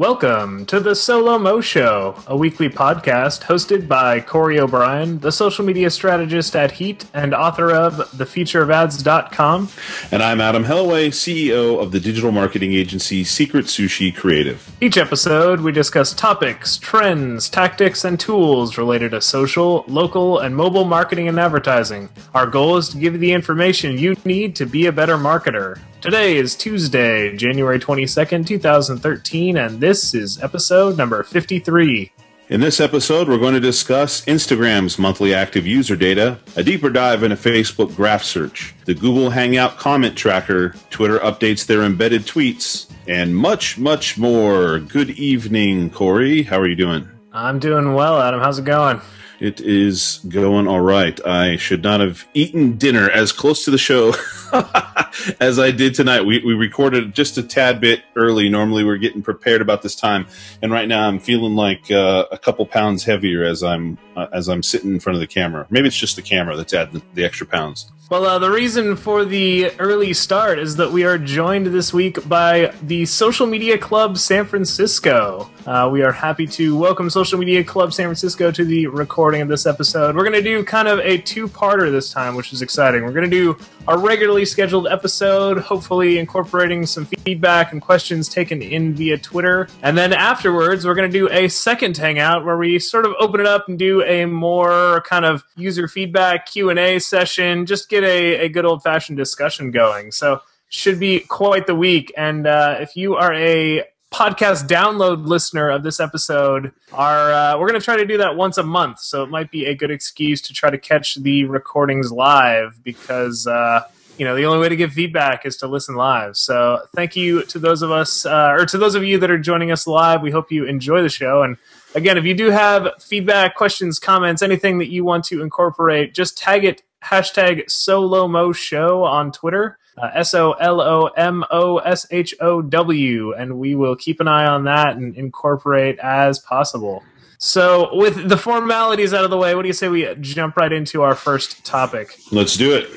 Welcome to the SoLoMo Show, a weekly podcast hosted by Corey O'Brien, the social media strategist at Heat and author of thefutureofads.com. And I'm Adam Hellaway, CEO of the digital marketing agency Secret Sushi Creative. Each episode, we discuss topics, trends, tactics, and tools related to social, local, and mobile marketing and advertising. Our goal is to give you the information you need to be a better marketer. Today is Tuesday, January 22nd, 2013, and this is episode number 53. In this episode, we're going to discuss Instagram's monthly active user data, a deeper dive into Facebook graph search, the Google Hangout comment tracker, Twitter updates their embedded tweets, and much, much more. Good evening, Corey. How are you doing? I'm doing well, Adam. How's it going? It is going all right. I should not have eaten dinner as close to the show as I did tonight. We recorded just a tad bit early. Normally we're getting prepared about this time, and right now I'm feeling like a couple pounds heavier as I'm sitting in front of the camera. Maybe it's just the camera that's adding the extra pounds. Well, the reason for the early start is that we are joined this week by the Social Media Club San Francisco. We are happy to welcome Social Media Club San Francisco to the recording of this episode. We're going to do kind of a two-parter this time, which is exciting. We're going to do our regularly scheduled episode, hopefully incorporating some feedback and questions taken in via Twitter. And then afterwards, we're going to do a second hangout where we sort of open it up and do a more kind of user feedback Q&A session, just get a good old-fashioned discussion going. So should be quite the week. And if you are a podcast download listener of this episode, we're going to try to do that once a month. So it might be a good excuse to try to catch the recordings live because, the only way to give feedback is to listen live. So thank you to those of us, or to those of you that are joining us live. We hope you enjoy the show. And again, if you do have feedback, questions, comments, anything that you want to incorporate, just tag it, hashtag SoLoMo Show on Twitter. SoLoMoshow, and we will keep an eye on that and incorporate as possible. So with the formalities out of the way, what do you say we jump right into our first topic? Let's do it.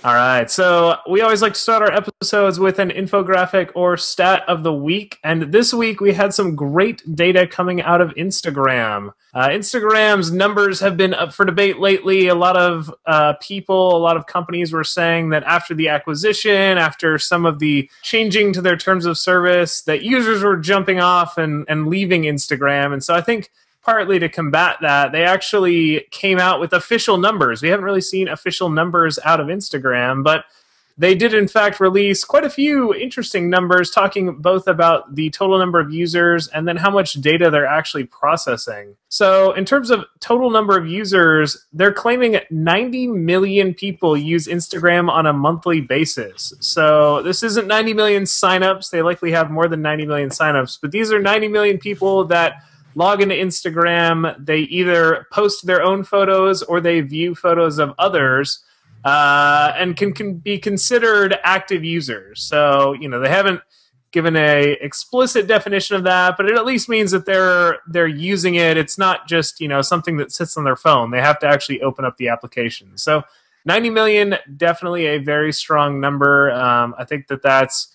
All right, so we always like to start our episodes with an infographic or stat of the week, and this week we had some great data coming out of Instagram. Instagram's numbers have been up for debate lately. A lot of people, a lot of companies were saying that after the acquisition, after some of the changing to their terms of service, that users were jumping off and leaving Instagram, and so I think partly to combat that, they actually came out with official numbers. We haven't really seen official numbers out of Instagram, but they did in fact release quite a few interesting numbers talking both about the total number of users and then how much data they're actually processing. So in terms of total number of users, they're claiming 90 million people use Instagram on a monthly basis. So this isn't 90 million signups. They likely have more than 90 million signups, but these are 90 million people that log into Instagram. They either post their own photos or they view photos of others and can be considered active users. So, they haven't given a explicit definition of that, but it at least means that they're using it. It's not just, something that sits on their phone. They have to actually open up the application. So 90 million, definitely a very strong number. I think that's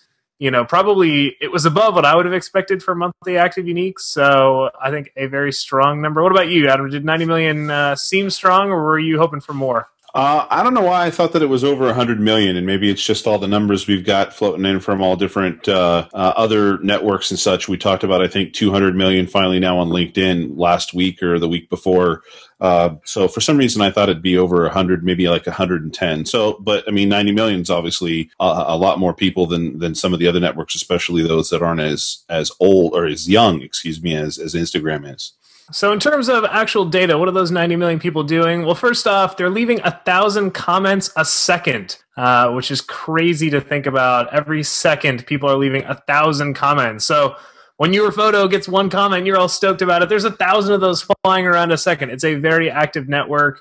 probably it was above what I would have expected for monthly active uniques. So I think a very strong number. What about you, Adam? Did 90 million seem strong, or were you hoping for more? I don't know why I thought that it was over 100 million, and maybe it's just all the numbers we've got floating in from all different other networks and such. We talked about, I think, 200 million finally now on LinkedIn last week or the week before. So for some reason, I thought it'd be over 100, maybe like 110. So, but I mean, 90 million is obviously a lot more people than some of the other networks, especially those that aren't as old or as young, as Instagram is. So in terms of actual data, what are those 90 million people doing? Well, first off, they're leaving 1,000 comments a second, which is crazy to think about. Every second, people are leaving 1,000 comments. So when your photo gets one comment, you're all stoked about it. There's 1,000 of those flying around a second. It's a very active network.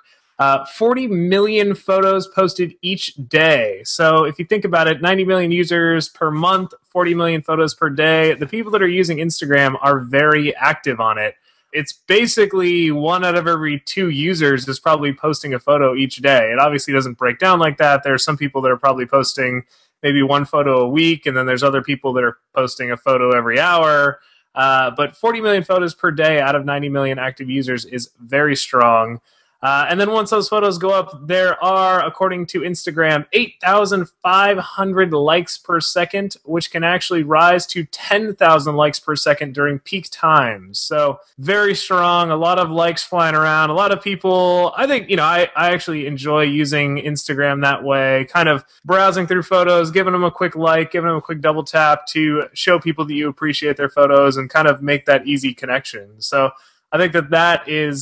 40 million photos posted each day. So if you think about it, 90 million users per month, 40 million photos per day. The people that are using Instagram are very active on it. It's basically 1 out of every 2 users is probably posting a photo each day. It obviously doesn't break down like that. There are some people that are probably posting maybe 1 photo a week, and then there's other people that are posting a photo every hour. But 40 million photos per day out of 90 million active users is very strong. And then once those photos go up, there are, according to Instagram, 8,500 likes per second, which can actually rise to 10,000 likes per second during peak times. So very strong, a lot of likes flying around, a lot of people. I think, I actually enjoy using Instagram that way, kind of browsing through photos, giving them a quick like, giving them a quick double tap to show people that you appreciate their photos and kind of make that easy connection. So I think that is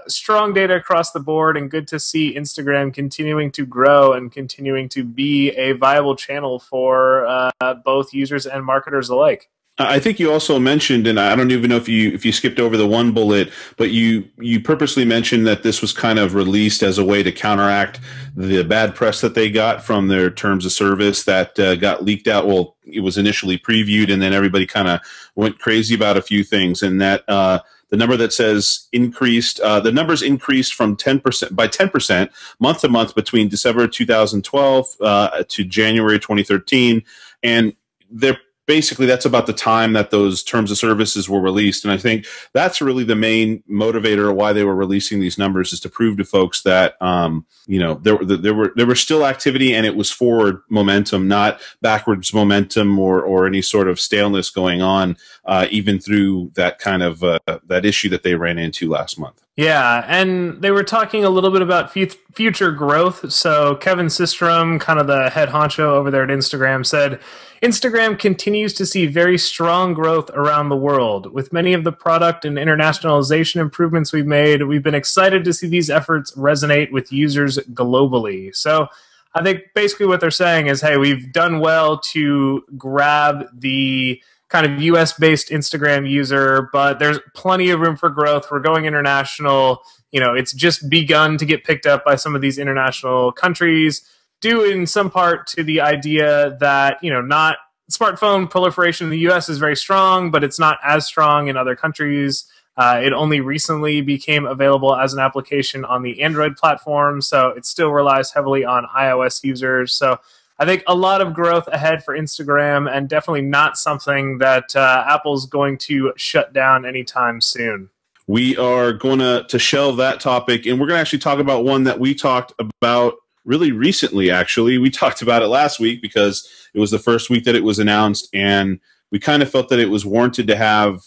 strong data across the board, and good to see Instagram continuing to grow and continuing to be a viable channel for both users and marketers alike. I think you also mentioned, and I don't even know if you skipped over the one bullet, but you purposely mentioned that this was kind of released as a way to counteract the bad press that they got from their terms of service that got leaked out. Well, it was initially previewed, and then everybody kind of went crazy about a few things, and that the number that says increased, the numbers increased from 10% by 10% month to month between December 2012 to January 2013, and they're basically that's about the time that those terms of services were released. And I think that's really the main motivator of why they were releasing these numbers, is to prove to folks that there were still activity, and it was forward momentum, not backwards momentum or any sort of staleness going on, even through that kind of that issue that they ran into last month. Yeah, and they were talking a little bit about future growth. So Kevin Systrom, kind of the head honcho over there at Instagram, said, Instagram continues to see very strong growth around the world. With many of the product and internationalization improvements we've made, we've been excited to see these efforts resonate with users globally. So I think basically what they're saying is, hey, we've done well to grab the kind of US-based Instagram user, but there's plenty of room for growth. We're going international. It's just begun to get picked up by some of these international countries, due in some part to the idea that, not smartphone proliferation in the US is very strong, but it's not as strong in other countries. It only recently became available as an application on the Android platform, so it still relies heavily on iOS users. So I think a lot of growth ahead for Instagram, and definitely not something that Apple's going to shut down anytime soon. We are going to shelve that topic, and we're going to actually talk about one that we talked about really recently, actually. We talked about it last week because it was the first week that it was announced, and we kind of felt that it was warranted to have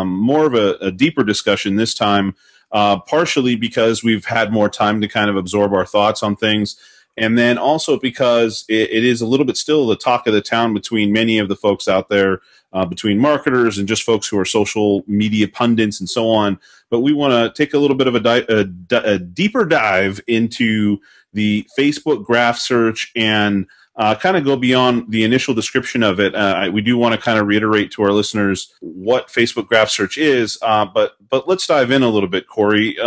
more of a deeper discussion this time, partially because we've had more time to kind of absorb our thoughts on things, and then also because it is a little bit still the talk of the town between many of the folks out there, between marketers and just folks who are social media pundits and so on. But we want to take a little bit of a deeper dive into the Facebook graph search and kind of go beyond the initial description of it. We do want to kind of reiterate to our listeners what Facebook graph search is, but let's dive in a little bit, Corey.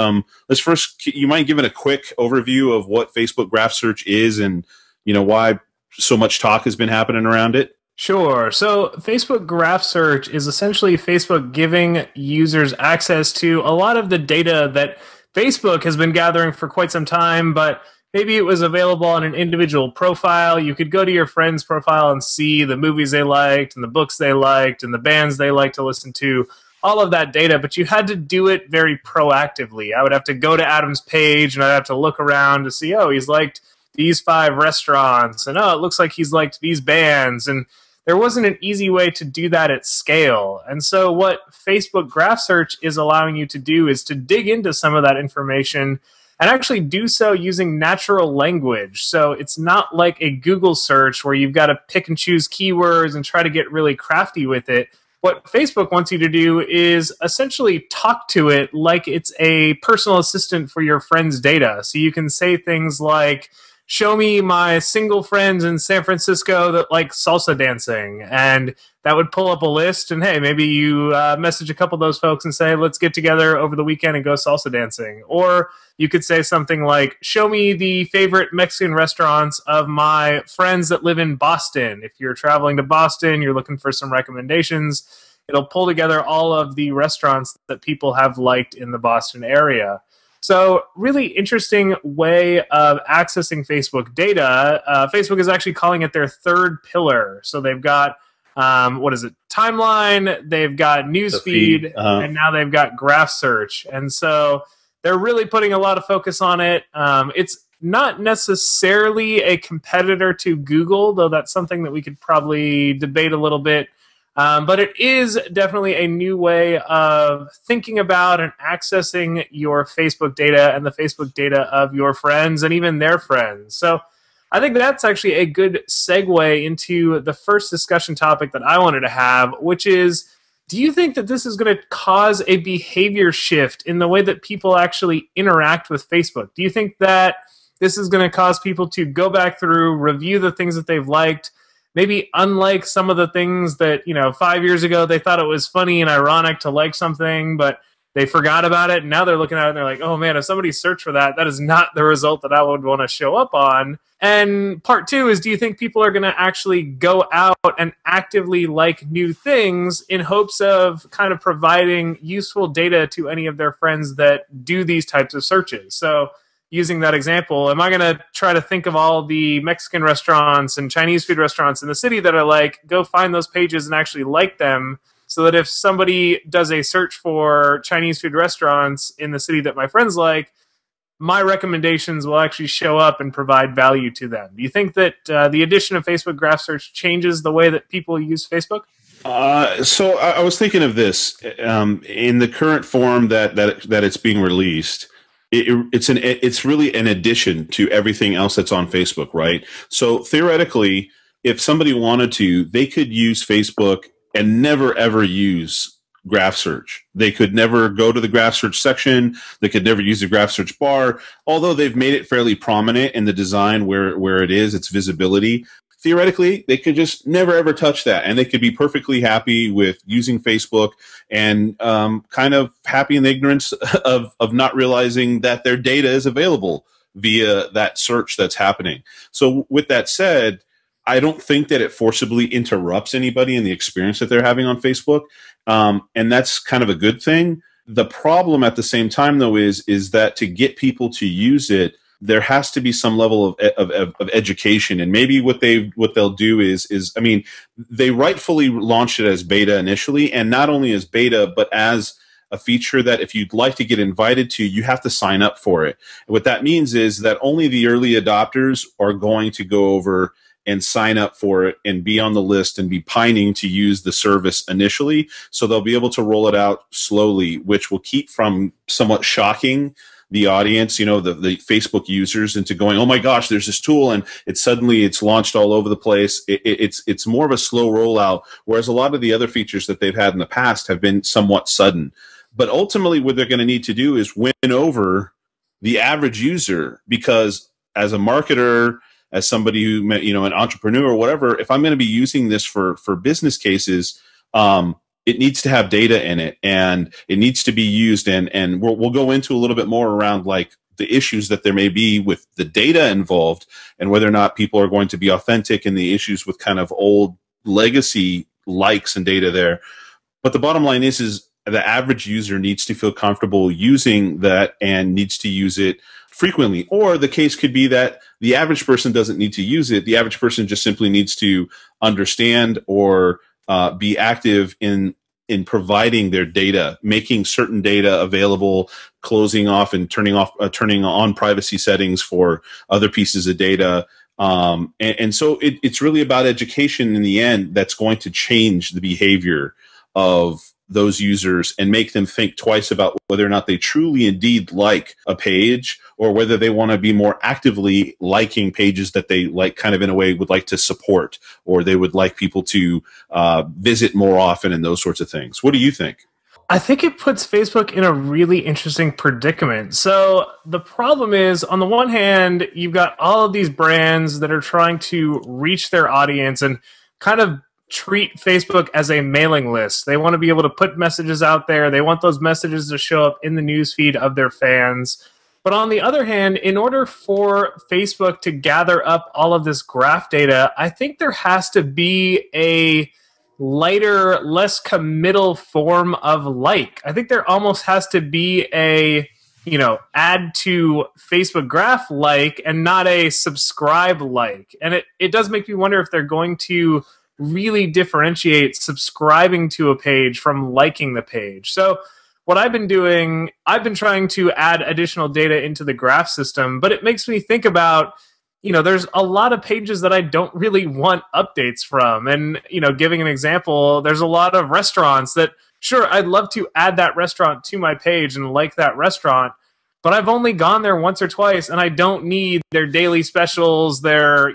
Let's first, you mind giving a quick overview of what Facebook graph search is and why so much talk has been happening around it? Sure. So Facebook graph search is essentially Facebook giving users access to a lot of the data that Facebook has been gathering for quite some time, but maybe it was available on an individual profile. You could go to your friend's profile and see the movies they liked and the books they liked and the bands they like to listen to, all of that data, but you had to do it very proactively. I would have to go to Adam's page and I'd have to look around to see, oh, he's liked these 5 restaurants, and oh, it looks like he's liked these bands, and there wasn't an easy way to do that at scale. And so what Facebook graph search is allowing you to do is to dig into some of that information and actually do so using natural language. So it's not like a Google search where you've got to pick and choose keywords and try to get really crafty with it. What Facebook wants you to do is essentially talk to it like it's a personal assistant for your friend's data. So you can say things like, show me my single friends in San Francisco that like salsa dancing. And that would pull up a list. And hey, maybe you message a couple of those folks and say, let's get together over the weekend and go salsa dancing. Or you could say something like, show me the favorite Mexican restaurants of my friends that live in Boston. If you're traveling to Boston, you're looking for some recommendations, it'll pull together all of the restaurants that people have liked in the Boston area. So really interesting way of accessing Facebook data. Facebook is actually calling it their third pillar. So they've got what is it, timeline, they've got newsfeed, and now they've got graph search. And so they're really putting a lot of focus on it. It's not necessarily a competitor to Google, though that's something that we could probably debate a little bit. But it is definitely a new way of thinking about and accessing your Facebook data and the Facebook data of your friends and even their friends. So I think that's actually a good segue into the first discussion topic that I wanted to have, which is, do you think that this is going to cause a behavior shift in the way that people actually interact with Facebook? Do you think that this is going to cause people to go back through, review the things that they've liked, maybe unlike some of the things that, 5 years ago they thought it was funny and ironic to like something, but they forgot about it, and now they're looking at it and they're like, oh man, if somebody searched for that, that is not the result that I would want to show up on. And part two is, do you think people are going to actually go out and actively like new things in hopes of kind of providing useful data to any of their friends that do these types of searches? So using that example, am I going to try to think of all the Mexican restaurants and Chinese food restaurants in the city that I like, go find those pages and actually like them, so that if somebody does a search for Chinese food restaurants in the city that my friends like, my recommendations will actually show up and provide value to them? Do you think that the addition of Facebook Graph Search changes the way that people use Facebook? So I was thinking of this in the current form that it's being released. It's really an addition to everything else that's on Facebook, right? So theoretically, if somebody wanted to, they could use Facebook and never ever use graph search. They could never go to the graph search section. They could never use the graph search bar, although they've made it fairly prominent in the design where it is, its visibility. Theoretically, they could just never ever touch that, and they could be perfectly happy with using Facebook and kind of happy in the ignorance of not realizing that their data is available via that search that's happening. So with that said, I don't think that it forcibly interrupts anybody in the experience that they're having on Facebook, and that's kind of a good thing. The problem at the same time, though, is that to get people to use it, there has to be some level of education. And maybe what they'll do is I mean, they rightfully launched it as beta initially, and not only as beta, but as a feature that if you'd like to get invited to, you have to sign up for it. And what that means is that only the early adopters are going to go over and sign up for it and be on the list and be pining to use the service initially. So they'll be able to roll it out slowly, which will keep from somewhat shocking the audience, the Facebook users, into going, oh my gosh, there's this tool, and it's launched all over the place. It's more of a slow rollout, whereas a lot of the other features that they've had in the past have been somewhat sudden. But ultimately, what they're going to need to do is win over the average user, because as a marketer, as somebody who, an entrepreneur or whatever, if I'm going to be using this for business cases, it needs to have data in it, and it needs to be used. And we'll go into a little bit more around like the issues that there may be with the data involved, and whether or not people are going to be authentic, and the issues with kind of old legacy likes and data there. But the bottom line is the average user needs to feel comfortable using that and needs to use it frequently. Or the case could be that the average person doesn't need to use it. The average person just simply needs to understand or be active in providing their data, making certain data available, closing off and turning on privacy settings for other pieces of data. And so it's really about education in the end that's going to change the behavior of those users and make them think twice about whether or not they truly indeed like a page, or whether they want to be more actively liking pages that they like, kind of in a way would like to support, or they would like people to visit more often, and those sorts of things. What do you think? I think it puts Facebook in a really interesting predicament. So the problem is, on the one hand, you've got all of these brands that are trying to reach their audience and kind of treat Facebook as a mailing list. They want to be able to put messages out there. They want those messages to show up in the newsfeed of their fans. But on the other hand, in order for Facebook to gather up all of this graph data, I think there has to be a lighter, less committal form of like. I think there almost has to be a, add to Facebook graph like, and not a subscribe like. And it does make me wonder if they're going to really differentiate subscribing to a page from liking the page. So what I've been doing, I've been trying to add additional data into the graph system, but it makes me think about, there's a lot of pages that I don't really want updates from. And, giving an example, there's a lot of restaurants that, sure, I'd love to add that restaurant to my page and like that restaurant, but I've only gone there once or twice, and I don't need their daily specials, their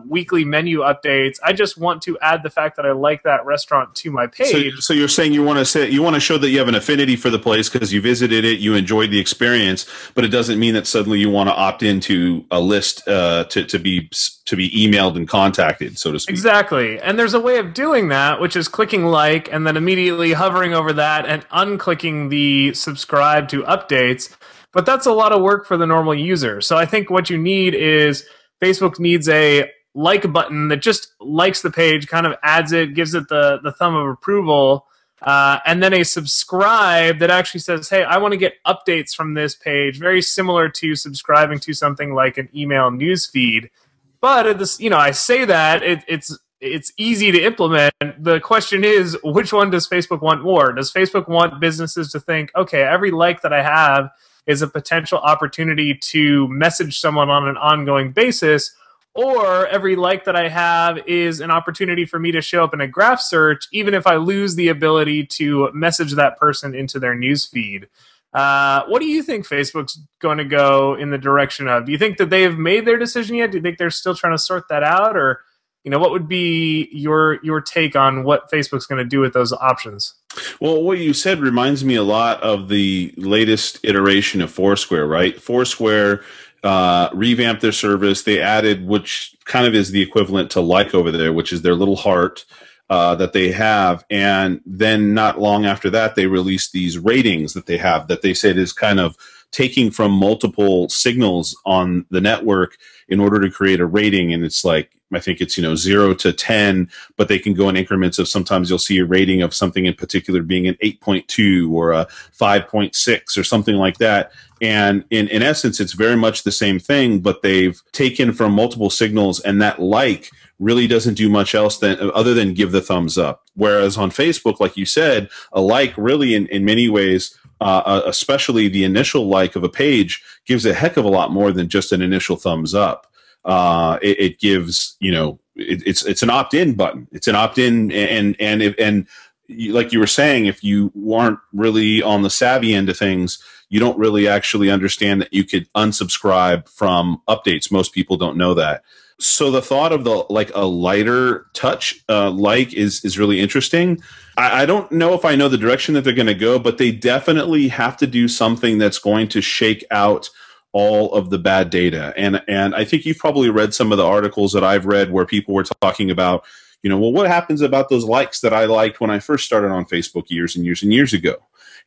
weekly menu updates. I just want to add the fact that I like that restaurant to my page. So you're saying you want to show that you have an affinity for the place because you visited it, you enjoyed the experience, but it doesn't mean that suddenly you want to opt into a list to be emailed and contacted, so to speak. Exactly, and there's a way of doing that, which is clicking like and then immediately hovering over that and unclicking the subscribe to updates. But that's a lot of work for the normal user. So I think what you need is Facebook needs a like button that just likes the page, kind of adds it, gives it the thumb of approval, and then a subscribe that actually says, hey, I want to get updates from this page, very similar to subscribing to something like an email newsfeed. But I say that it's easy to implement. The question is, which one does Facebook want more? Does Facebook want businesses to think, okay, every like that I have is a potential opportunity to message someone on an ongoing basis, or every like that I have is an opportunity for me to show up in a graph search, even if I lose the ability to message that person into their newsfeed? What do you think Facebook's going to go in the direction of? Do you think that they have made their decision yet? Do you think they're still trying to sort that out? Or what would be your take on what Facebook's going to do with those options? Well, what you said reminds me a lot of the latest iteration of Foursquare, right? Foursquare revamped their service. They added, which kind of is the equivalent to like over there, which is their little heart that they have. And then not long after that, they released these ratings that they have that they said is kind of taking from multiple signals on the network in order to create a rating. And it's like, I think it's, 0 to 10, but they can go in increments of sometimes you'll see a rating of something in particular being an 8.2 or a 5.6 or something like that. And in essence, it's very much the same thing, but they've taken from multiple signals, and that like really doesn't do much else other than give the thumbs up. Whereas on Facebook, like you said, a like really in many ways, especially the initial like of a page, gives a heck of a lot more than just an initial thumbs up. It gives, it's an opt-in button. It's an opt-in, and like you were saying, if you weren't really on the savvy end of things, you don't really actually understand that you could unsubscribe from updates. Most people don't know that. So the thought of a lighter touch is really interesting. I don't know if I know the direction that they're going to go, but they definitely have to do something that's going to shake out all of the bad data. And I think you've probably read some of the articles that I've read where people were talking about, well, what happens about those likes that I liked when I first started on Facebook years and years and years ago?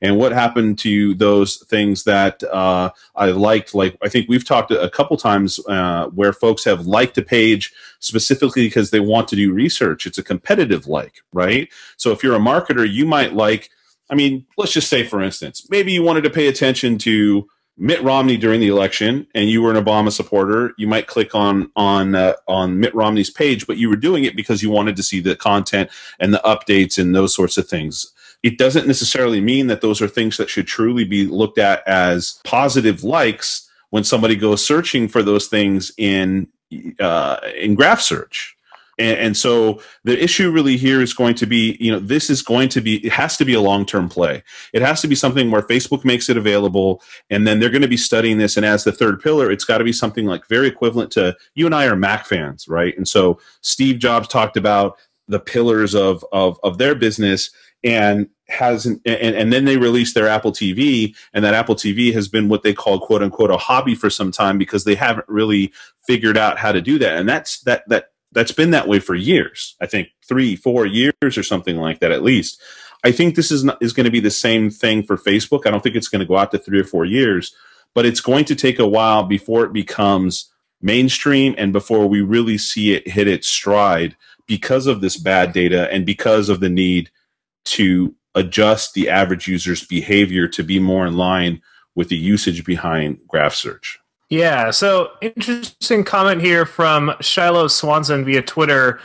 And what happened to those things that I liked? Like, I think we've talked a couple times where folks have liked a page specifically because they want to do research. It's a competitive like, right? So if you're a marketer, you might let's just say, for instance, maybe you wanted to pay attention to Mitt Romney during the election, and you were an Obama supporter. You might click on Mitt Romney's page, but you were doing it because you wanted to see the content and the updates and those sorts of things. It doesn't necessarily mean that those are things that should truly be looked at as positive likes when somebody goes searching for those things in graph search. And so the issue really here is going to be, it has to be a long-term play. It has to be something where Facebook makes it available, and then they're going to be studying this. And as the third pillar, it's got to be something like very equivalent to, you and I are Mac fans, right? And so Steve Jobs talked about the pillars of their business, and then they released their Apple TV, and that Apple TV has been what they call, quote unquote, a hobby for some time because they haven't really figured out how to do that. And that's been that way for years. I think 3-4 years or something like that, at least. I think this is going to be the same thing for Facebook. I don't think it's going to go out to 3 or 4 years, but it's going to take a while before it becomes mainstream and before we really see it hit its stride because of this bad data and because of the need to adjust the average user's behavior to be more in line with the usage behind graph search. Yeah, so interesting comment here from Shiloh Swanson via Twitter.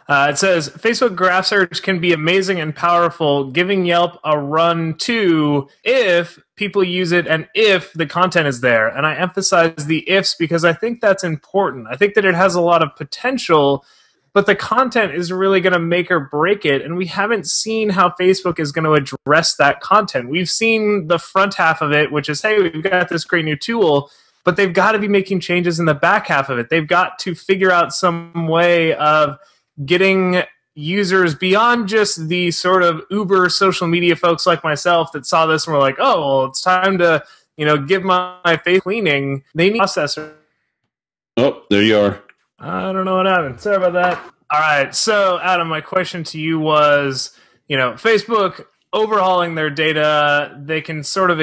It says Facebook graph search can be amazing and powerful, giving Yelp a run too if people use it and if the content is there. And I emphasize the ifs because I think that's important. I think that it has a lot of potential, but the content is really going to make or break it. And we haven't seen how Facebook is going to address that content. We've seen the front half of it, which is, hey, we've got this great new tool, but they've got to be making changes in the back half of it. They've got to figure out some way of getting users beyond just the sort of uber social media folks like myself that saw this and were like, oh, well, it's time to, give my face cleaning. They need a processor. Oh, there you are. I don't know what happened. Sorry about that. All right. So, Adam, my question to you was, Facebook overhauling their data, they can sort of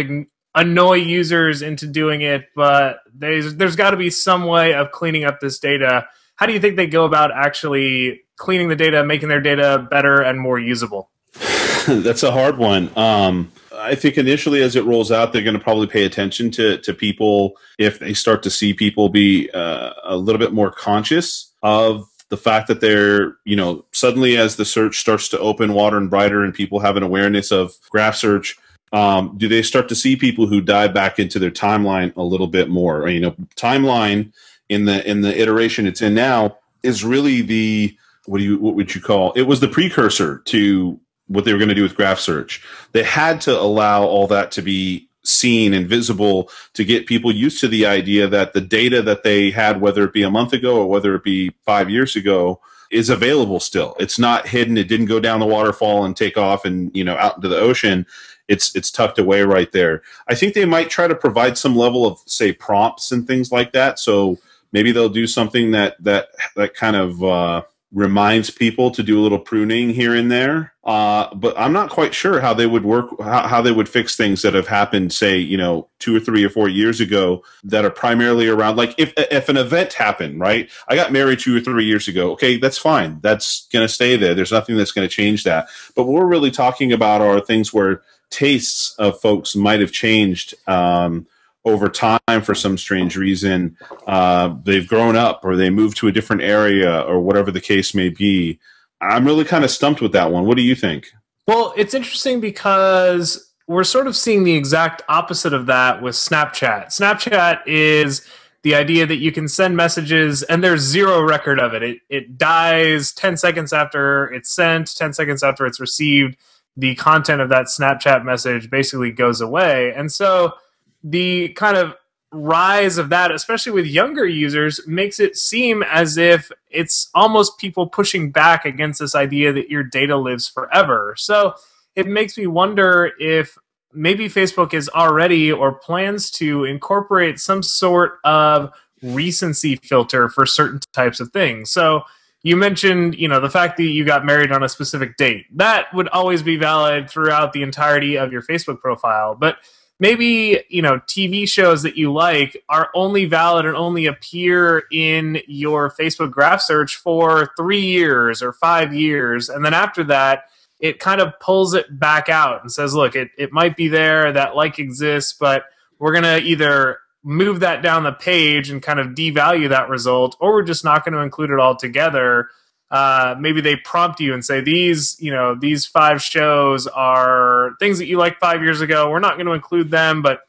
annoy users into doing it, but there's got to be some way of cleaning up this data. How do you think they go about actually cleaning the data, making their data better and more usable? That's a hard one. I think initially as it rolls out, they're going to probably pay attention to people if they start to see people be a little bit more conscious of the fact that they're, suddenly as the search starts to open wider and brighter and people have an awareness of graph search, do they start to see people who dive back into their timeline a little bit more? Timeline in the iteration it's in now is really the what would you call it? Was the precursor to what they were going to do with graph search. They had to allow all that to be seen and visible to get people used to the idea that the data that they had, whether it be a month ago or whether it be 5 years ago, is available still. It's not hidden. It didn't go down the waterfall and take off and out into the ocean. It's tucked away right there. I think they might try to provide some level of, say, prompts and things like that. So maybe they'll do something that kind of reminds people to do a little pruning here and there. But I'm not quite sure how they would work, how they would fix things that have happened, say, 2 or 3 or 4 years ago that are primarily around, like if an event happened, right? I got married 2 or 3 years ago. Okay, that's fine. That's going to stay there. There's nothing that's going to change that. But what we're really talking about are things where tastes of folks might have changed over time for some strange reason. They've grown up or they moved to a different area or whatever the case may be. I'm really kind of stumped with that one. What do you think? Well, it's interesting because we're sort of seeing the exact opposite of that with Snapchat. Snapchat is the idea that you can send messages and there's zero record of it. It dies 10 seconds after it's sent, 10 seconds after it's received. The content of that Snapchat message basically goes away. And so the kind of rise of that, especially with younger users, makes it seem as if it's almost people pushing back against this idea that your data lives forever. So it makes me wonder if maybe Facebook is already or plans to incorporate some sort of recency filter for certain types of things. So you mentioned, the fact that you got married on a specific date. That would always be valid throughout the entirety of your Facebook profile. But maybe, TV shows that you like are only valid and only appear in your Facebook graph search for 3 years or 5 years. And then after that, it kind of pulls it back out and says, look, it might be there, that like exists, but we're going to either move that down the page and kind of devalue that result, or we're just not going to include it altogether. Maybe they prompt you and say, these 5 shows are things that you liked 5 years ago. We're not going to include them, but,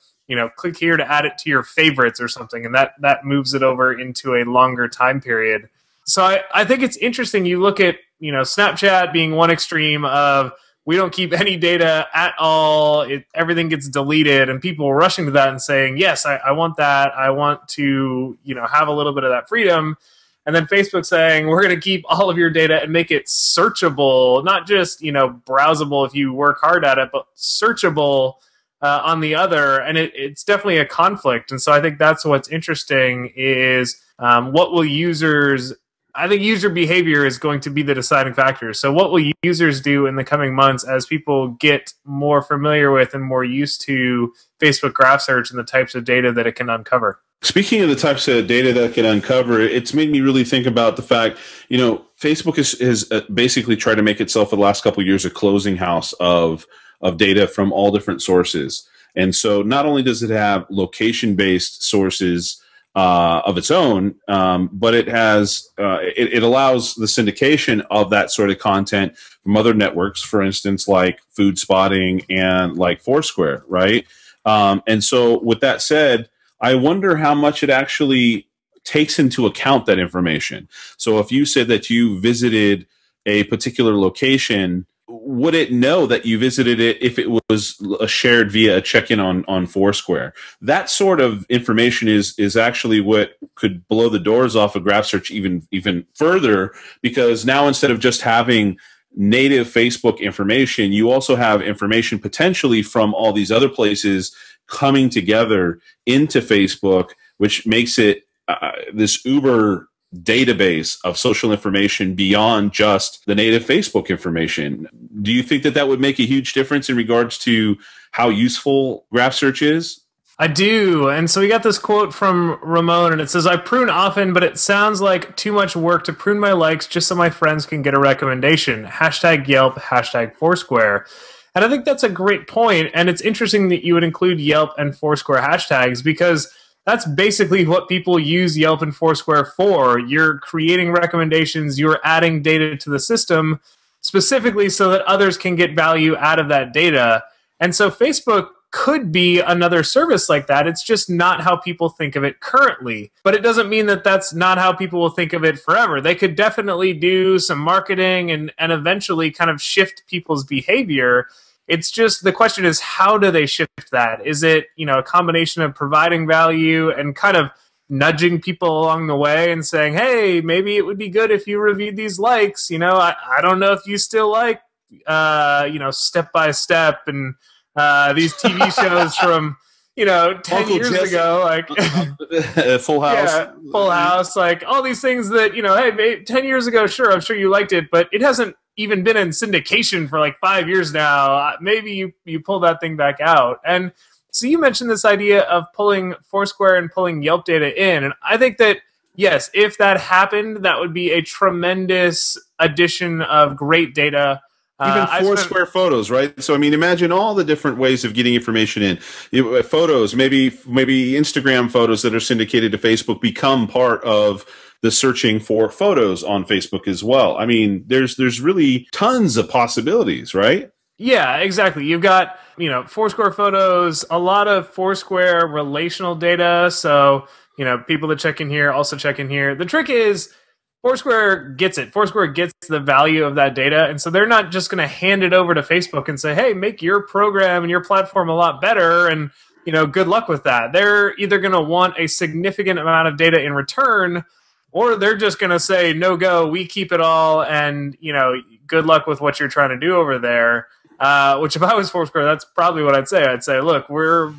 click here to add it to your favorites or something. And that moves it over into a longer time period. So I think it's interesting. You look at, Snapchat being one extreme of, we don't keep any data at all. Everything gets deleted, and people rushing to that and saying, yes, I want that. I want to, have a little bit of that freedom. And then Facebook saying, we're going to keep all of your data and make it searchable, not just, browsable if you work hard at it, but searchable on the other. And it's definitely a conflict. And so I think that's what's interesting is what will users... I think user behavior is going to be the deciding factor. So what will users do in the coming months as people get more familiar with and more used to Facebook graph search and the types of data that it can uncover? Speaking of the types of data that it can uncover, it's made me really think about the fact, Facebook has basically tried to make itself for the last couple of years a closing house of data from all different sources. And so not only does it have location-based sources of its own, but it has it allows the syndication of that sort of content from other networks, for instance, like Food Spotting and like Foursquare, right? And so, with that said, I wonder how much it actually takes into account that information. So, if you said that you visited a particular location, would it know that you visited it if it was shared via a check-in on Foursquare? That sort of information is actually what could blow the doors off of Graph Search even further, because now instead of just having native Facebook information, you also have information potentially from all these other places coming together into Facebook, which makes it this uber database of social information beyond just the native Facebook information. Do you think that that would make a huge difference in regards to how useful Graph Search is? I do. And so we got this quote from Ramon, and it says, I prune often, but it sounds like too much work to prune my likes just so my friends can get a recommendation. Hashtag Yelp, hashtag Foursquare. And I think that's a great point. And it's interesting that you would include Yelp and Foursquare hashtags, because that's basically what people use Yelp and Foursquare for. You're creating recommendations, you're adding data to the system specifically so that others can get value out of that data. And so Facebook could be another service like that. It's just not how people think of it currently. But it doesn't mean that that's not how people will think of it forever. They could definitely do some marketing and eventually kind of shift people's behavior. It's just, the question is, how do they shift that? Is it, a combination of providing value and kind of nudging people along the way and saying, hey, maybe it would be good if you reviewed these likes. I don't know if you still like, Step by Step and these TV shows from, 10 Uncle years Jesse. ago, like Full House. Yeah, Full House, like all these things that, hey, maybe 10 years ago, sure, I'm sure you liked it, but it hasn't even been in syndication for like 5 years now. Maybe you pull that thing back out. And so you mentioned this idea of pulling Foursquare and pulling Yelp data in. And I think that, yes, if that happened, that would be a tremendous addition of great data. Even Foursquare photos, right? So, I mean, imagine all the different ways of getting information in. Photos, maybe Instagram photos that are syndicated to Facebook become part of the searching for photos on Facebook as well. I mean, there's really tons of possibilities, right? Yeah, exactly. You've got, Foursquare photos, a lot of Foursquare relational data. So, people that check in here also check in here. The trick is Foursquare gets it. Foursquare gets the value of that data. And so they're not just going to hand it over to Facebook and say, hey, make your program and your platform a lot better. And, good luck with that. They're either going to want a significant amount of data in return, or they're just going to say, no go, we keep it all, and, good luck with what you're trying to do over there. Which, if I was Foursquare, that's probably what I'd say. I'd say, look, we're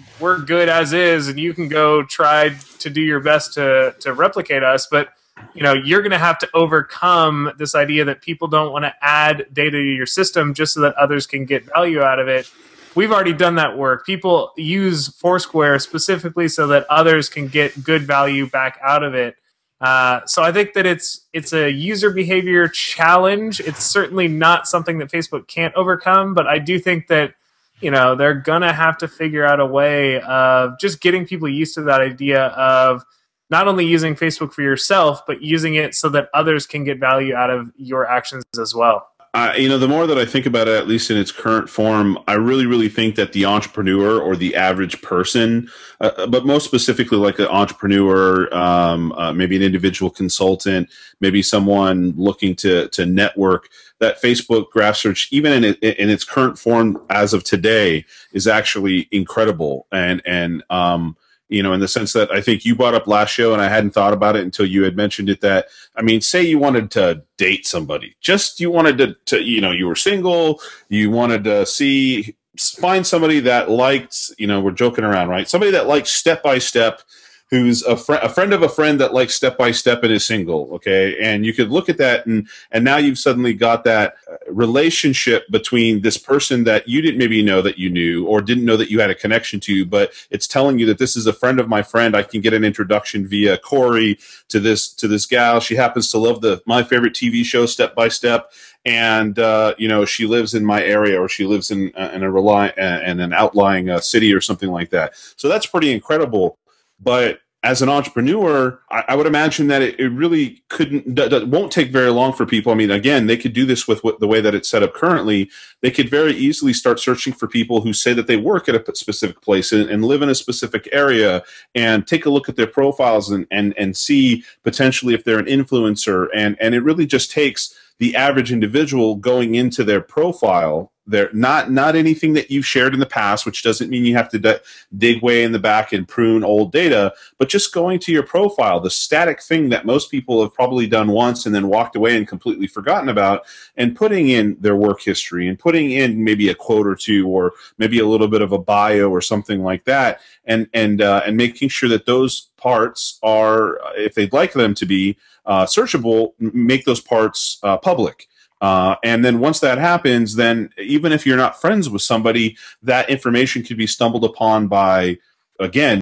good as is, and you can go try to do your best to replicate us, but you're going to have to overcome this idea that people don't want to add data to your system just so that others can get value out of it. We've already done that work. People use Foursquare specifically so that others can get good value back out of it. So I think that it's a user behavior challenge. It's certainly not something that Facebook can't overcome, but I do think that they're gonna have to figure out a way of just getting people used to that idea of not only using Facebook for yourself, but using it so that others can get value out of your actions as well. The more that I think about it, at least in its current form, I really, really think that the entrepreneur or the average person, but most specifically like an entrepreneur, maybe an individual consultant, maybe someone looking to network, that Facebook Graph Search, even in its current form as of today, is actually incredible. And in the sense that I think you brought up last show, and I hadn't thought about it until you had mentioned it, that, I mean, say you wanted to date somebody, just you wanted to you were single, you wanted to find somebody that liked, we're joking around, right? Somebody that likes Step by Step, who's a friend of a friend that likes Step by Step and is single, okay? And you could look at that, and now you've suddenly got that relationship between this person that you didn't maybe know that you knew or didn't know that you had a connection to, but it's telling you that this is a friend of my friend. I can get an introduction via Corey to this gal. She happens to love my favorite TV show, Step by Step, and she lives in my area, or she lives in an outlying city or something like that. So that's pretty incredible. But as an entrepreneur, I would imagine that it really won't take very long for people. I mean, again, they could do this with the way that it's set up currently. They could very easily start searching for people who say that they work at a specific place and live in a specific area, and take a look at their profiles and see potentially if they're an influencer. And it really just takes the average individual going into their profile. They're not anything that you've shared in the past, which doesn't mean you have to dig way in the back and prune old data, but just going to your profile, the static thing that most people have probably done once and then walked away and completely forgotten about, and putting in their work history and putting in maybe a quote or two, or maybe a little bit of a bio or something like that, and making sure that those parts are, if they'd like them to be searchable, make those parts public. And then once that happens, then even if you're not friends with somebody, that information could be stumbled upon by, again,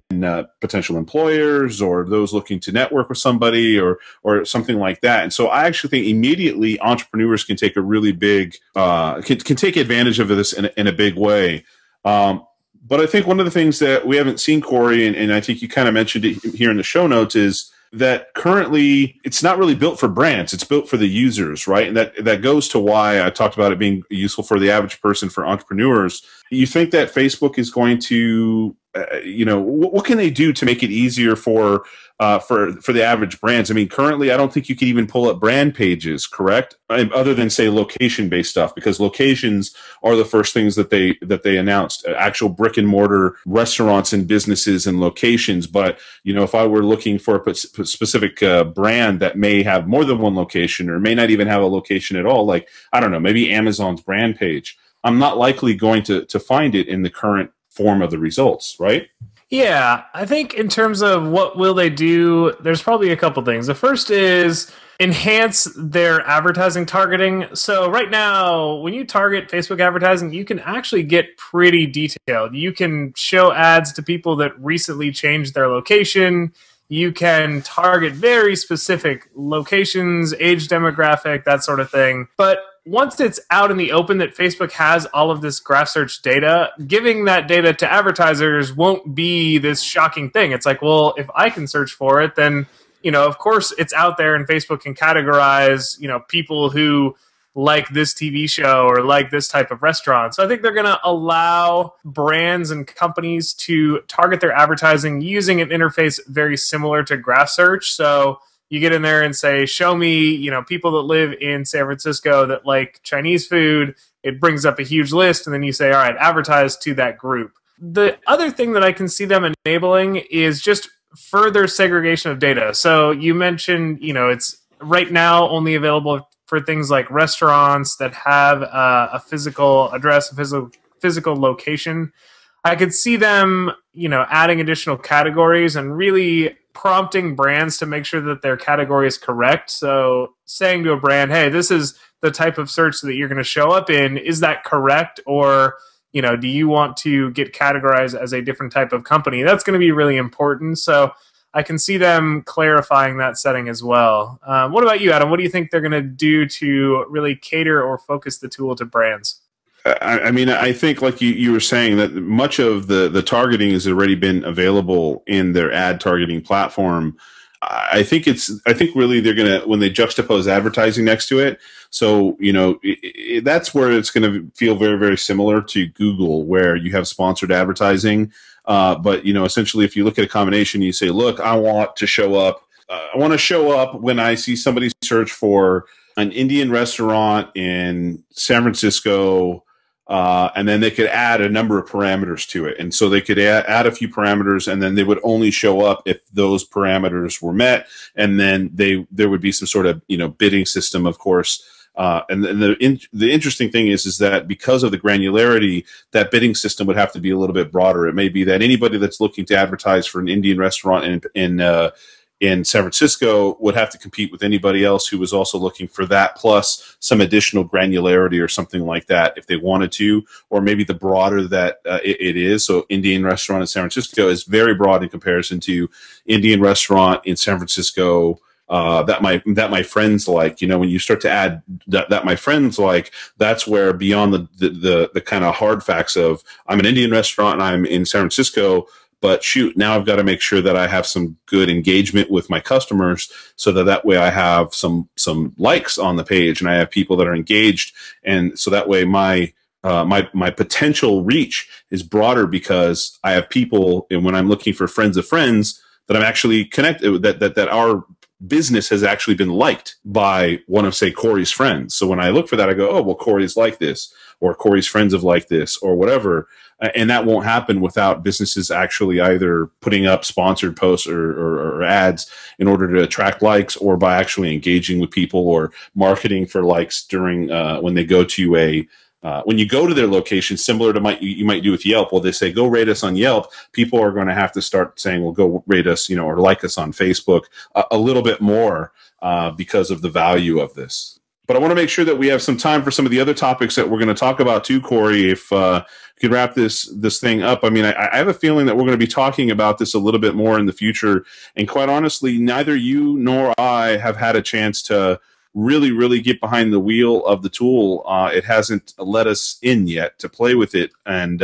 potential employers or those looking to network with somebody or something like that. And so I actually think immediately entrepreneurs can take a really big, can take advantage of this in a big way. But I think one of the things that we haven't seen, Corey, and I think you kind of mentioned it here in the show notes, is that currently it's not really built for brands. It's built for the users, right? And that goes to why I talked about it being useful for the average person, for entrepreneurs. You think that Facebook is going to, what can they do to make it easier for the average brands? I mean, currently, I don't think you can even pull up brand pages, correct? Other than, say, location-based stuff, because locations are the first things that they announced, actual brick and mortar restaurants and businesses and locations. But if I were looking for a specific brand that may have more than one location, or may not even have a location at all, like, I don't know, maybe Amazon's brand page, I'm not likely going to find it in the current form of the results, right? Yeah, I think in terms of what will they do, there's probably a couple things. The first is enhance their advertising targeting. So right now, when you target Facebook advertising, you can actually get pretty detailed. You can show ads to people that recently changed their location. You can target very specific locations, age demographic, that sort of thing. But once it's out in the open that Facebook has all of this graph search data, giving that data to advertisers won't be this shocking thing. It's like, well, if I can search for it, then, of course it's out there, and Facebook can categorize, people who like this TV show or like this type of restaurant. So I think they're going to allow brands and companies to target their advertising using an interface very similar to graph search. So you get in there and say, show me, people that live in San Francisco that like Chinese food. It brings up a huge list, and then you say, all right, advertise to that group. The other thing that I can see them enabling is just further segregation of data. So you mentioned, it's right now only available for things like restaurants that have a physical address, a physical location. I could see them, adding additional categories and really prompting brands to make sure that their category is correct. So saying to a brand, hey, this is the type of search that you're going to show up in. Is that correct? Or, do you want to get categorized as a different type of company? That's going to be really important. So I can see them clarifying that setting as well. What about you, Adam? What do you think they're going to do to really cater or focus the tool to brands? I think, like you were saying, that much of the targeting has already been available in their ad targeting platform. I think really they're going to, when they juxtapose advertising next to it, so, that's where it's going to feel very, very similar to Google, where you have sponsored advertising. But, essentially, if you look at a combination, you say, look, I want to show up when I see somebody search for an Indian restaurant in San Francisco, and then they could add a number of parameters to it. And so they could add a few parameters, and then they would only show up if those parameters were met. And then there would be some sort of, bidding system, of course. And the interesting thing is that because of the granularity, that bidding system would have to be a little bit broader. It may be that anybody that's looking to advertise for an Indian restaurant in San Francisco would have to compete with anybody else who was also looking for that, plus some additional granularity or something like that if they wanted to, or maybe the broader that it is. So Indian restaurant in San Francisco is very broad in comparison to Indian restaurant in San Francisco that my friends like. When you start to add that my friends like, that's where, beyond the kind of hard facts of I'm an Indian restaurant and I'm in San Francisco, but shoot, now I've got to make sure that I have some good engagement with my customers, so that way I have some likes on the page, and I have people that are engaged, and so that way my potential reach is broader, because I have people, and when I'm looking for friends of friends, that I'm actually connected, that our business has actually been liked by one of, say, Corey's friends. So when I look for that, I go, oh, well, Corey's like this, or Corey's friends have liked this, or whatever. And that won't happen without businesses actually either putting up sponsored posts or ads in order to attract likes, or by actually engaging with people or marketing for likes during when they go to when you go to their location, similar to you might do with Yelp. Well, they say, go rate us on Yelp. People are going to have to start saying, well, go rate us, or like us on Facebook a little bit more because of the value of this. But I want to make sure that we have some time for some of the other topics that we're going to talk about too, Corey. If you could wrap this thing up. I mean, I have a feeling that we're going to be talking about this a little bit more in the future. And quite honestly, neither you nor I have had a chance to really get behind the wheel of the tool. It hasn't let us in yet to play with it, and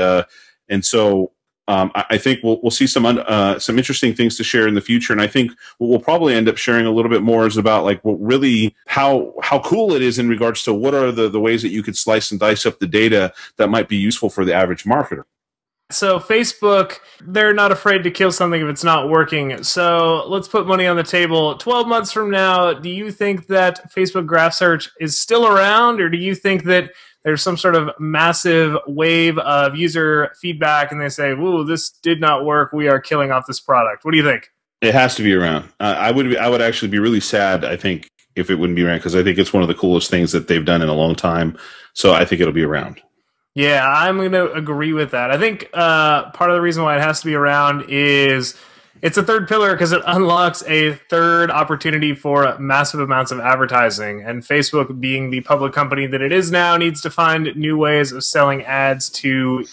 so I think we'll see some interesting things to share in the future. And I think what we'll probably end up sharing a little bit more is about like what really how cool it is in regards to what are the ways that you could slice and dice up the data that might be useful for the average marketer. So Facebook, they're not afraid to kill something if it's not working. So let's put money on the table. 12 months from now, do you think that Facebook Graph Search is still around, or do you think that there's some sort of massive wave of user feedback and they say, "Ooh, this did not work. We are killing off this product"? What do you think? It has to be around. I would actually be really sad, I think, if it wouldn't be around, because I think it's one of the coolest things that they've done in a long time. So I think it'll be around. Yeah, I'm going to agree with that. I think part of the reason why it has to be around is it's a third pillar because it unlocks a third opportunity for massive amounts of advertising. And Facebook, being the public company that it is now, needs to find new ways of selling ads to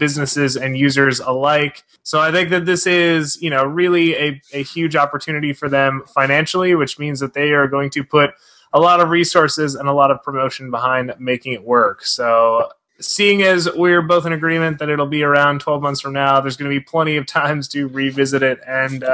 businesses and users alike. So I think that this is, really a huge opportunity for them financially, which means that they are going to put a lot of resources and a lot of promotion behind making it work. So seeing as we're both in agreement that it'll be around 12 months from now, there's going to be plenty of times to revisit it and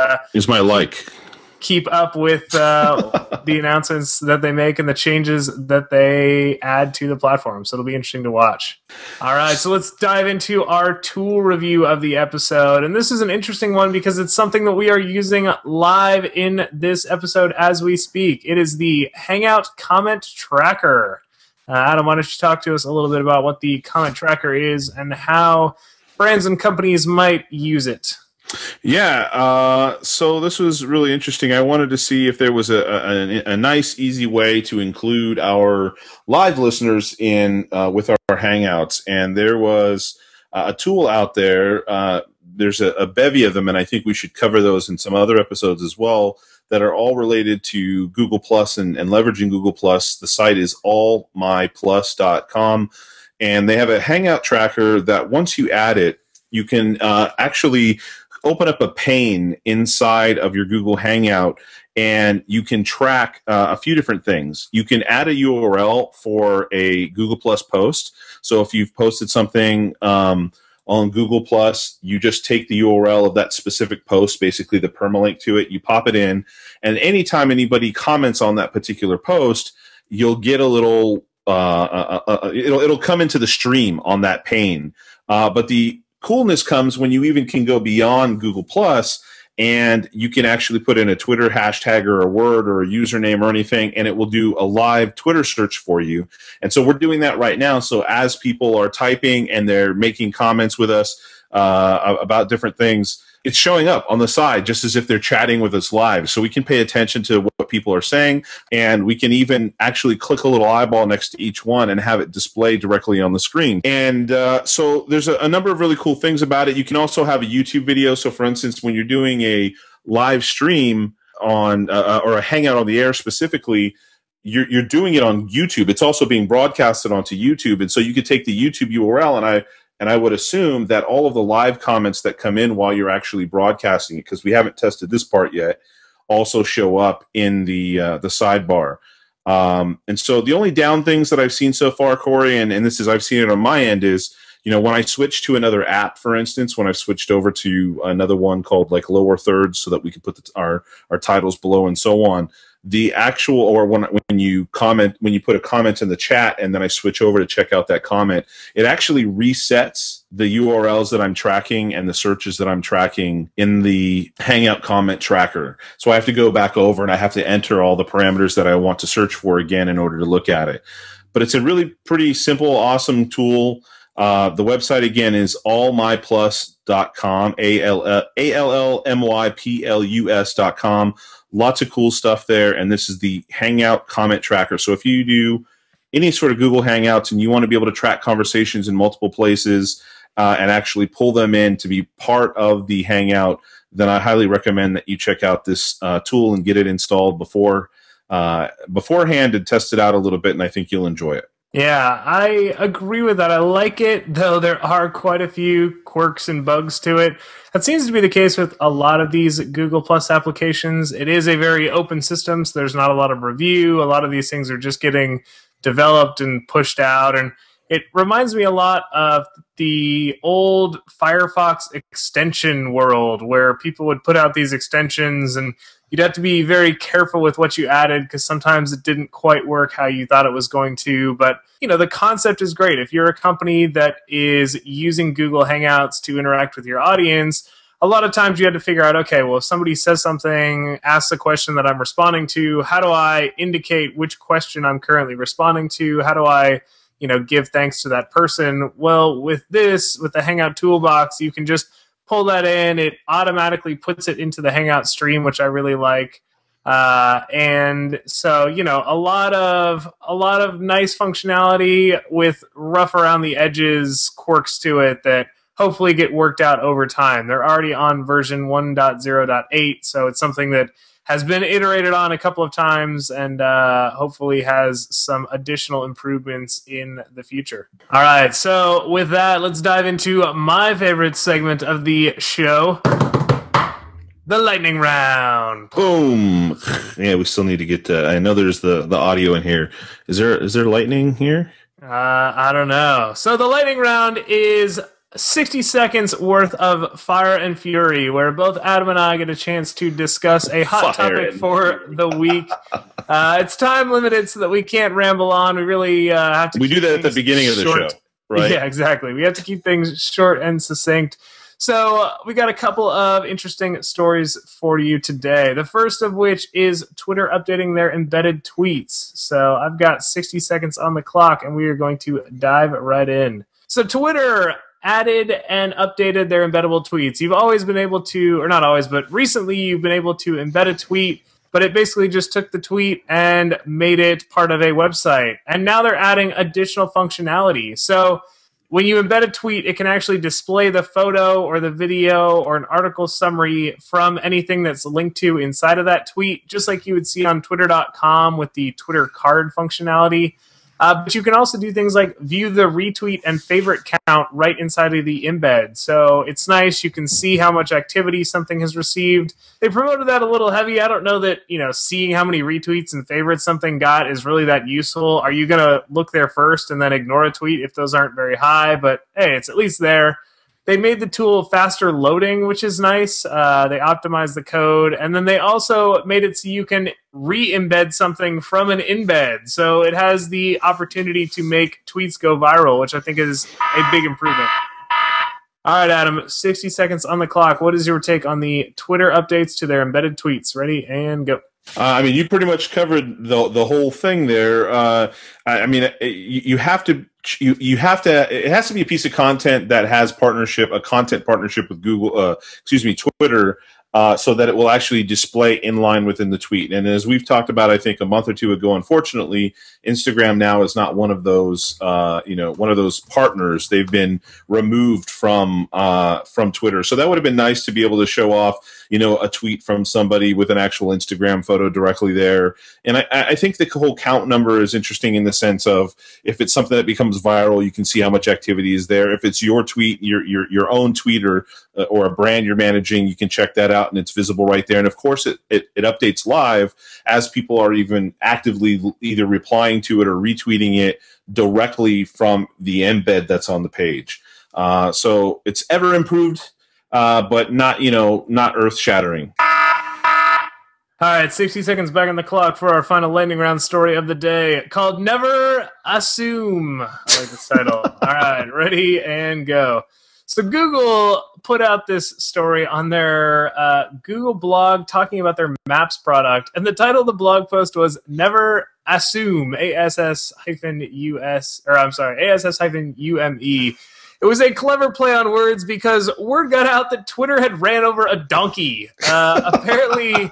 keep up with the announcements that they make and the changes that they add to the platform. So it'll be interesting to watch. All right, so let's dive into our tool review of the episode. And this is an interesting one because it's something that we are using live in this episode as we speak. It is the Hangout Comment Tracker. Adam, why don't you talk to us a little bit about what the comment tracker is and how brands and companies might use it? Yeah, so this was really interesting. I wanted to see if there was a nice, easy way to include our live listeners in with our Hangouts. And there was a tool out there. There's a bevy of them, and I think we should cover those in some other episodes as well, that are all related to Google Plus and leveraging Google Plus. The site is allmyplus.com, and they have a Hangout tracker that once you add it, you can actually open up a pane inside of your Google Hangout, and you can track a few different things. You can add a URL for a Google Plus post. So if you've posted something on Google Plus, you just take the URL of that specific post, basically the permalink to it, you pop it in, and anytime anybody comments on that particular post, you'll get a little, it'll come into the stream on that pane. But the coolness comes when you even can go beyond Google Plus, and you can actually put in a Twitter hashtag or a word or a username or anything, and it will do a live Twitter search for you. And so we're doing that right now. So as people are typing and they're making comments with us about different things, it's showing up on the side just as if they're chatting with us live. So we can pay attention to what people are saying, and we can even actually click a little eyeball next to each one and have it display directly on the screen. And so there's a number of really cool things about it. You can also have a YouTube video. So for instance, when you're doing a live stream on or a Hangout on the air specifically, you're doing it on YouTube. It's also being broadcasted onto YouTube. And so you could take the YouTube URL, and I would assume that all of the live comments that come in while you're actually broadcasting it, because we haven't tested this part yet, also show up in the sidebar. And so the only down things that I've seen so far, Corey, and this is I've seen it on my end, is when I switched to another app, for instance, when I switched over to another one called like Lower Thirds so that we could put our titles below and so on, the actual, or when you comment, when you put a comment in the chat and then I switch over to check out that comment, it actually resets the URLs that I'm tracking and the searches that I'm tracking in the Hangout comment tracker. So I have to go back over and I have to enter all the parameters that I want to search for again in order to look at it. But it's a really pretty simple, awesome tool. The website, again, is allmyplus.com, ALLMYPLUS.com. Lots of cool stuff there, and this is the Hangout comment tracker. So if you do any sort of Google Hangouts and you want to be able to track conversations in multiple places and actually pull them in to be part of the Hangout, then I highly recommend that you check out this tool and get it installed beforehand and test it out a little bit, and I think you'll enjoy it. Yeah, I agree with that. I like it, though there are quite a few quirks and bugs to it. That seems to be the case with a lot of these Google Plus applications. It is a very open system, so there's not a lot of review. A lot of these things are just getting developed and pushed out, and it reminds me a lot of the old Firefox extension world where people would put out these extensions and you'd have to be very careful with what you added because sometimes it didn't quite work how you thought it was going to. But, the concept is great. If you're a company that is using Google Hangouts to interact with your audience, a lot of times you had to figure out, okay, well, if somebody says something, asks a question that I'm responding to, how do I indicate which question I'm currently responding to? How do I give thanks to that person? Well, with the Hangout toolbox, you can just pull that in. It automatically puts it into the Hangout stream, which I really like. And so, a lot of nice functionality with rough around the edges quirks to it that hopefully get worked out over time. They're already on version 1.0.8, so it's something that has been iterated on a couple of times and hopefully has some additional improvements in the future. All right, so with that, let's dive into my favorite segment of the show, the lightning round. Boom! Yeah, we still need to get I know there's the audio in here. Is there lightning here? I don't know. So the lightning round is 60 seconds worth of fire and fury, where both Adam and I get a chance to discuss a hot topic for the week. It's time limited so that we can't ramble on. We really have to. We do that at the beginning of the show, right? Yeah, exactly. We have to keep things short and succinct. So we got a couple of interesting stories for you today. The first of which is Twitter updating their embedded tweets. So I've got 60 seconds on the clock, and we are going to dive right in. So Twitter added and updated their embeddable tweets. You've always been able to, or not always, but recently you've been able to embed a tweet, but it basically just took the tweet and made it part of a website. And now they're adding additional functionality. So when you embed a tweet, it can actually display the photo or the video or an article summary from anything that's linked to inside of that tweet, just like you would see on twitter.com with the Twitter card functionality. But you can also do things like view the retweet and favorite count right inside of the embed. So it's nice. You can see how much activity something has received. They promoted that a little heavy. I don't know that, seeing how many retweets and favorites something got is really that useful. Are you going to look there first and then ignore a tweet if those aren't very high? But hey, it's at least there. They made the tool faster loading, which is nice. They optimized the code. And then they also made it so you can re-embed something from an embed. So it has the opportunity to make tweets go viral, which I think is a big improvement. All right, Adam, 60 seconds on the clock. What is your take on the Twitter updates to their embedded tweets? Ready and go. You pretty much covered the whole thing there. You have to. It has to be a piece of content that has a content partnership with Twitter, so that it will actually display in line within the tweet. And as we've talked about, I think a month or two ago, unfortunately, Instagram now is not one of those, one of those partners. They've been removed from Twitter. So that would have been nice to be able to show off, a tweet from somebody with an actual Instagram photo directly there. And I think the whole count number is interesting in the sense of if it's something that becomes viral, you can see how much activity is there. If it's your tweet, your own tweet or a brand you're managing, you can check that out and it's visible right there. And of course, it updates live as people are even actively either replying to it or retweeting it directly from the embed that's on the page. So it's ever improved, but not earth shattering. All right, 60 seconds back on the clock for our final lightning round story of the day, called Never Assume. I like this title. All right, ready and go. So Google put out this story on their Google blog talking about their Maps product, and the title of the blog post was Never Assume, ASS-UME. It was a clever play on words because word got out that Twitter had ran over a donkey. Apparently,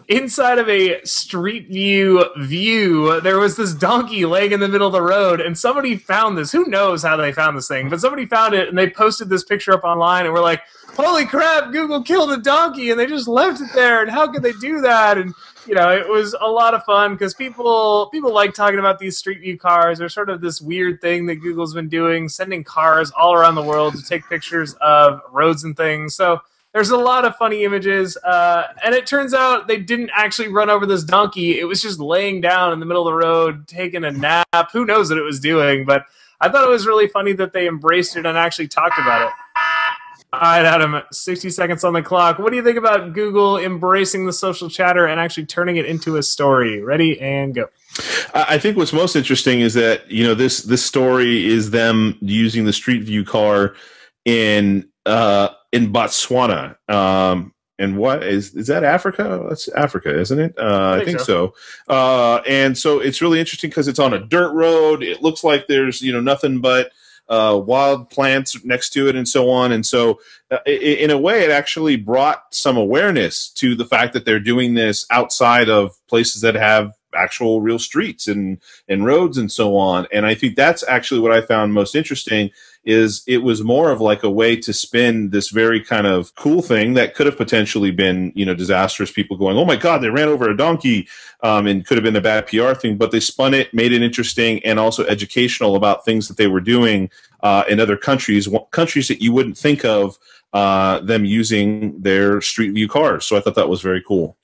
inside of a Street View, there was this donkey laying in the middle of the road, and somebody found this. Who knows how they found this thing? But somebody found it, and they posted this picture up online, and we're like, holy crap, Google killed a donkey, and they just left it there, and how could they do that? And it was a lot of fun because people like talking about these Street View cars. They're sort of this weird thing that Google's been doing, sending cars all around the world to take pictures of roads and things. So there's a lot of funny images, and it turns out they didn't actually run over this donkey. It was just laying down in the middle of the road, taking a nap. Who knows what it was doing, but I thought it was really funny that they embraced it and actually talked about it. All right, Adam, 60 seconds on the clock. What do you think about Google embracing the social chatter and actually turning it into a story? Ready and go. I think what's most interesting is that, this story is them using the Street View car in Botswana. And what is that Africa? That's Africa, isn't it? I think so. And so it's really interesting because it's on a dirt road. It looks like there's, nothing but wild plants next to it and so on. And so in a way, it actually brought some awareness to the fact that they're doing this outside of places that have actual real streets and roads and so on. And I think that's actually what I found most interesting is it was more of like a way to spin this very kind of cool thing that could have potentially been, disastrous. People going, oh my God, they ran over a donkey, and could have been a bad PR thing, but they spun it, made it interesting and also educational about things that they were doing in other countries that you wouldn't think of them using their Street View cars. So I thought that was very cool.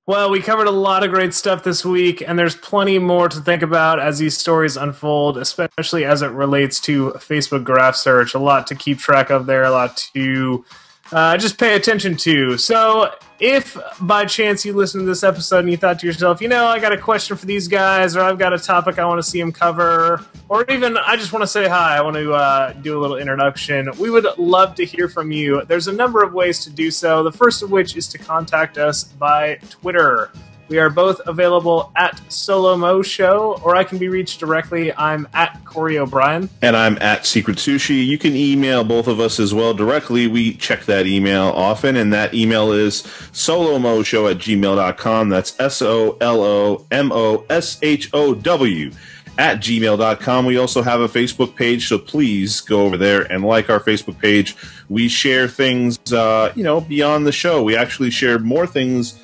Well, we covered a lot of great stuff this week, and there's plenty more to think about as these stories unfold, especially as it relates to Facebook graph search. A lot to keep track of there, a lot to just pay attention to. So if by chance you listened to this episode and you thought to yourself, I got a question for these guys, or I've got a topic I want to see them cover, or even I just want to say hi, I want to do a little introduction, we would love to hear from you. There's a number of ways to do so, the first of which is to contact us by Twitter. We are both available at SoLoMo Show, or I can be reached directly. I'm at Corey O'Brien. And I'm at Secret Sushi. You can email both of us as well directly. We check that email often, and that email is solomoshow@gmail.com. That's SOLOMOSHOW @gmail.com. We also have a Facebook page, so please go over there and like our Facebook page. We share things, beyond the show. We actually share more things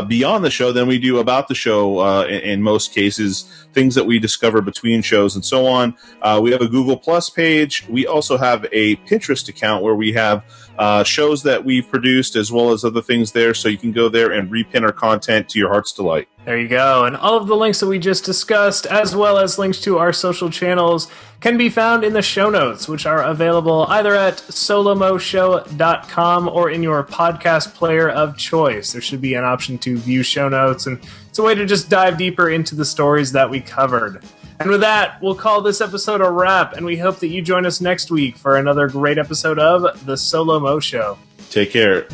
beyond the show than we do about the show in most cases, things that we discover between shows and so on. We have a Google Plus page. We also have a Pinterest account where we have shows that we've produced as well as other things there, so you can go there and repin our content to your heart's delight. There you go. And all of the links that we just discussed, as well as links to our social channels, can be found in the show notes, which are available either at solomoshow.com or in your podcast player of choice. There should be an option to view show notes, and it's a way to just dive deeper into the stories that we covered. And with that, we'll call this episode a wrap, and we hope that you join us next week for another great episode of The SoLoMo Show. Take care.